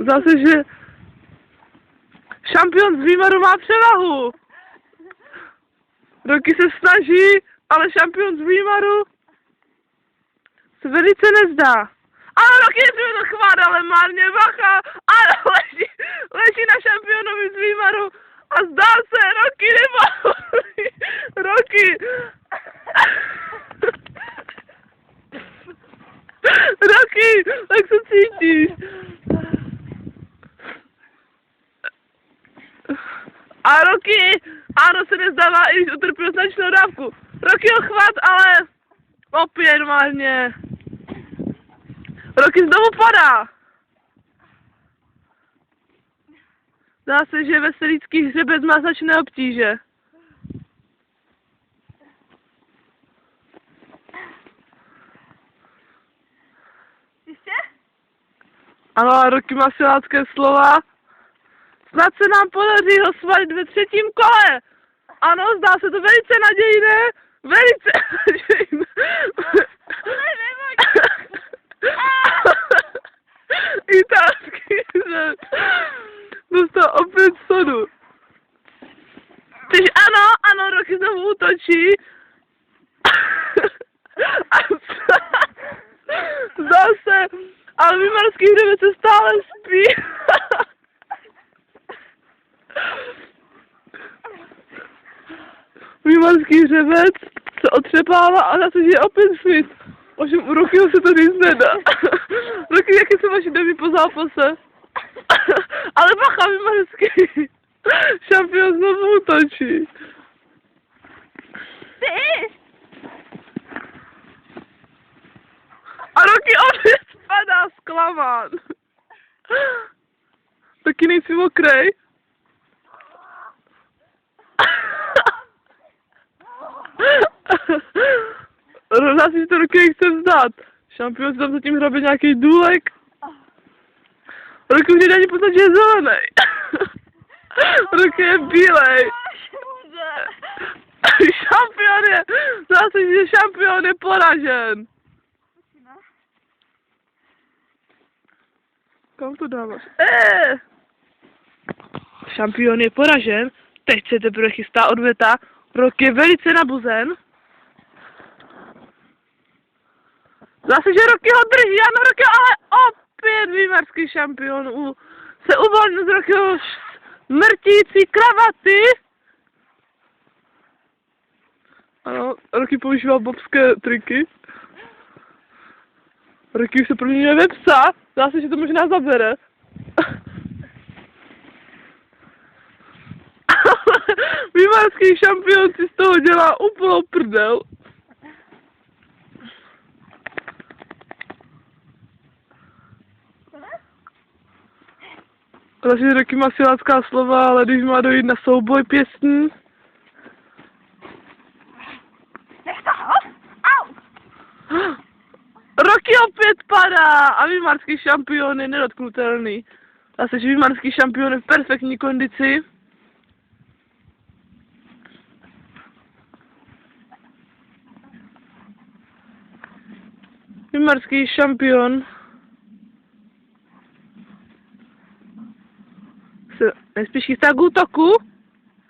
Zase, že šampion z výmaru má převahu. Roky se snaží, ale šampion z výmaru se velice nezdá. Ale Roky je to chvát, ale marně bacha, ale leží na šampionovi z výmaru a zdá se, Roky nebo Roky. Roky, tak se cítíš? A Roky, ano, se nezdává, i když utrpěl značnou dávku. Roky ho chvat, ale opět marně. Roky znovu padá. Zdá se, že veselický hřebec má značné obtíže. Ještě? Ano, a Roky má silácké slova. Snad se nám podaří ho svalit ve třetím kole. Ano, zdá se to velice nadějné. Velice nadějné. Italský řez. Dostal opět sodu. Tyž ano, Roky znovu útočí. Zdá se, ale výmarský hřebec se stále spí. Výmarský hřebec se otřepává a zase je opět fit. Ovšem u Rokyho se to říct nedá. Roky, jaké jsou vaše doby po zápase? Ale bacha, výmarský šampion znovu útočí. Ty! A Roky opět spadá zklamán. Taky nejsi mokrej? Rovná si to Roky nechce vzdát. Šampion si tam zatím hrabe nějaký důlek. Roky už nejde ani poznat, že je zelenej. Roky je bílej. Šampion je, zase, že šampion je poražen. Kam to dáváš? Šampion je poražen. Teď se teprve chystá odveta. Roky je velice nabuzen. Zase, že Roky ho drží, ano, Roky, ale opět výmarský šampion se uvolnil z Rokyho smrtící kravaty. Ano, Roky používá bobské triky. Roky už se proměňuje ve psa. Zase, že to možná zabere. Výmarský šampion si z toho dělá úplnou prdel. Takže Roky má silácká slova, ale když má dojít na souboj pěstní. Nech toho? Au! Roky opět padá a výmarský šampion je nedotknutelný. Zase, že výmarský šampion je v perfektní kondici. Výmarský šampion se nejspíš chystá k útoku?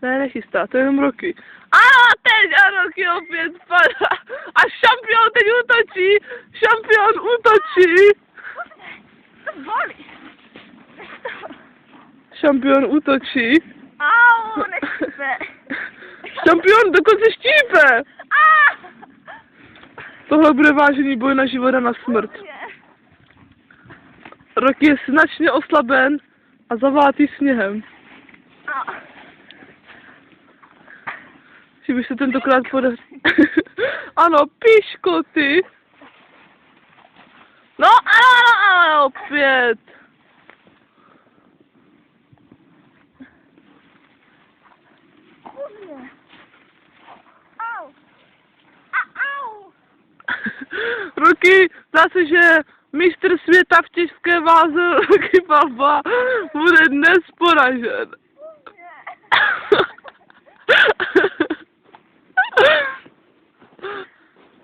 Ne, nechystá, to je jenom Roky. Ano, teď a Roky opět padá. A šampion teď útočí. Šampion útočí. To bolí. Šampion útočí. Au, nechce. Šampion dokonce štípe. Tohle bude vážený boj na život a na smrt. Roky je značně oslaben a zavátý sněhem. Že by se tentokrát podařilo. Ano, piškoty. No, ano, opět. Roky, zase, že mistr světa v těžké váze Roky Balboa bude dnes poražen.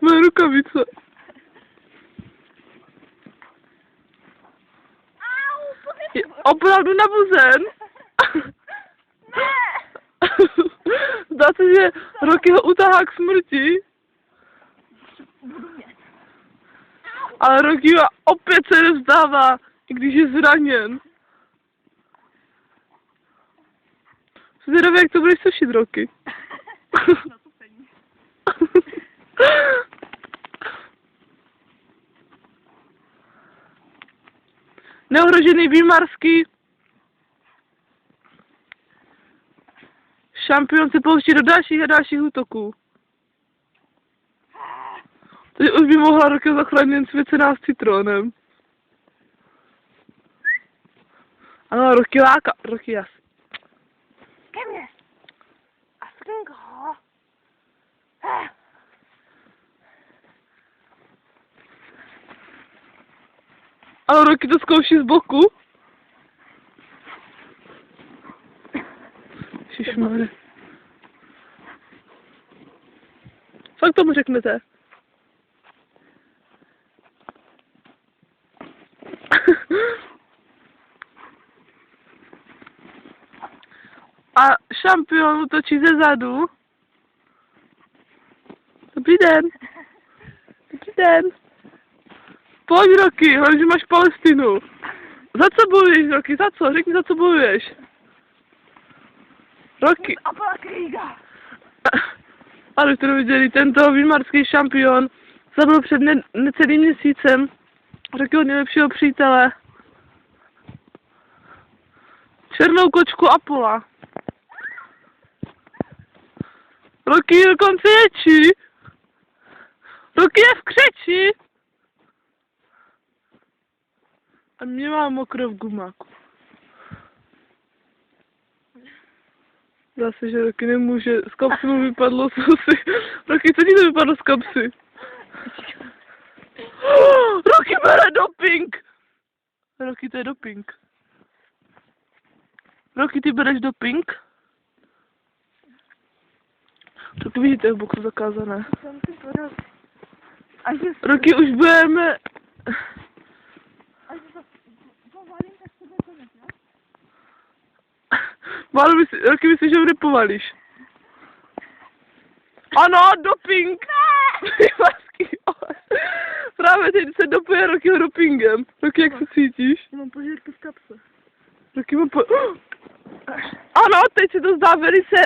Moje rukavice. Je opravdu nabuzen. Ne! Zdá se, že Rocky ho utahá k smrti. Budu mět. Ale Rocky opět se nevzdává, i když je zraněn. Zvědavě, jak to budeš sušit, Rocky. Na to peníze. Neohrožený výmarský šampion se pouští do dalších a dalších útoků. Teď už by mohla Rocky zachránit jen svěcená s citronem. Ano, Rocky láka. Rocky jas. Ke mně. A skinko. Ano, Rocky to zkouší z boku. Ježišmarja. Co k tomu řeknete? A šampion útočí ze zadu. Dobrý den. Dobrý den. Pojď, Rocky, hlavně, že máš Palestinu. Za co bojuješ, Rocky? Za co? Řekni, za co bojuješ. Rocky. Apollo Kriega. Ale jste viděli, tento výmarský šampion zabil před necelým měsícem Rockyho nejlepšího přítele. Černou kočku Apolla. Rocky dokonce ječí. Rocky je v křeči. A mě má mokro v gumáku. Zase, že Rocky nemůže, z kapsy mu vypadlo susy. Rocky, co ti to vypadlo z kapsy? Rocky bere doping! Rocky, to je doping. Rocky, ty bereš doping? Rocky, vidíte, v boku zakázané. Rocky, už budeme... Rocky, myslíš, že ho nepovalíš? Ano, doping! Právě teď se dopuje Rockyho dopingem. Rocky, jak se cítíš? Já mám požírky v kapse. Rocky má Ano, teď se to zdá velice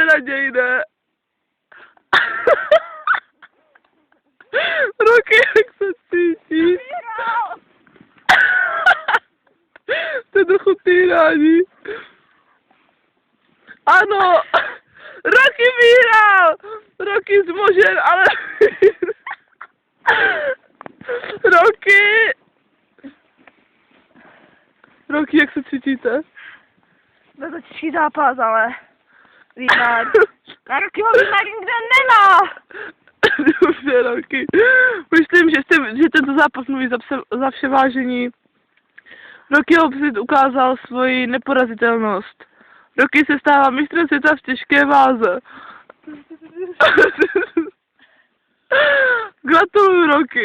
nadějné. Rocky, jak se cítíš? To je trochu týrání. Ano, Rocky vyhrál! Rocky zmožen, ale... Rocky, jak se cítíte? Byl to těžký zápas, ale... Výmar. Na Rockyho výmar nikde nemá! Dobře, Rocky. Myslím, že tento zápas mluví za vše vážení. Rocky opět ukázal svoji neporazitelnost. Rocky se stává mistrem světa v těžké váze. Gratuluju, Rocky.